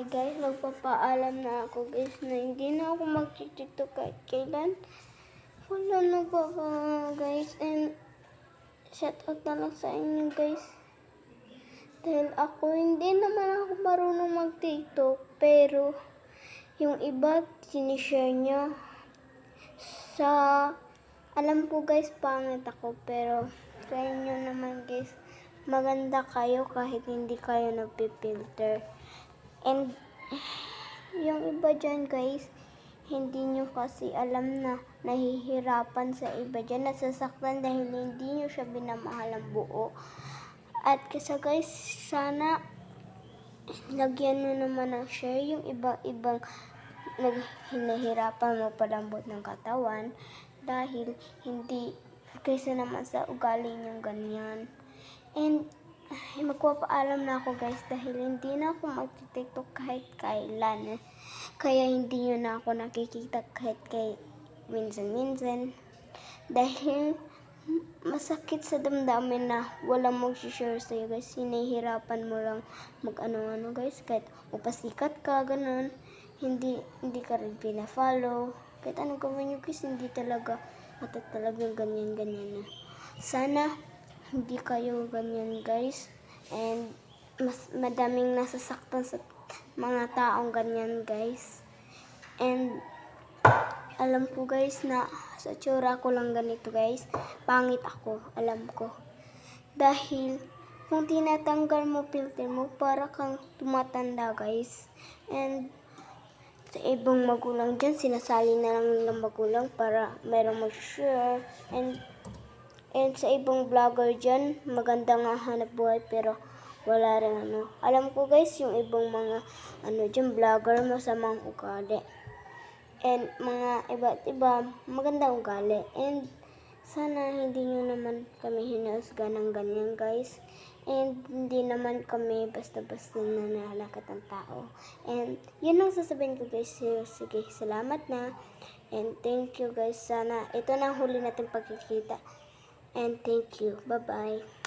bye guys. Magpapaalam na ako guys na hindi na ako mag-tiktok kahit kailan. Wala na ba guys? And shout out na lang sa inyo guys. Dahil ako hindi naman ako marunong mag-tiktok. Pero yung iba sinishare niya sa... Alam ko guys, pangit ako. Pero sa inyo naman guys, maganda kayo kahit hindi kayo nagpipilter. And yung iba dyan guys, hindi nyo kasi alam na nahihirapan sa iba dyan, nasasaktan dahil hindi nyo siya binamahal ang buo. At kasi guys, sana lagyan nyo naman ng share yung iba-ibang hinahirapan mo palambot ng katawan dahil hindi kaysa naman sa ugali nyo ganyan. And magpapaalam na ako guys dahil hindi na ako mag-tiktok kahit kailan. Kaya hindi nyo na ako nakikita kahit minsan-minsan. Dahil masakit sa damdamin na walang mag-share sa'yo guys. Hinahirapan mo lang mag-ano-ano guys. Kahit upasikat ka, ganun. Hindi ka rin pina-follow. Kahit anong gawin nyo guys, hindi talaga talagang ganyan-ganyan na. Sana hindi kayo ganyan guys. And mas madaming nasasaktan sa mga taong ganyan guys. And alam ko guys na sa tsura ko lang ganito guys. Pangit ako, alam ko. Dahil kung tinatanggal mo filter mo, para kang tumatanda guys. And sa ibang magulang dyan, sinasali na lang nilang magulang para merong mag-share. And sa ibang vlogger dyan, maganda nga hanap buhay pero wala rin ano. Alam ko guys, yung ibang mga dyan, vlogger masamang ugali. And mga iba't iba, magandang ugali. And sana hindi nyo naman kami hinusga ng ganyan guys. And hindi naman kami basta-basta nanalakat ng tao. And yun ang sasabihin ko guys. Sige, salamat na. And thank you guys. Sana ito na ang huli natin pagkikita. And thank you. Bye-bye.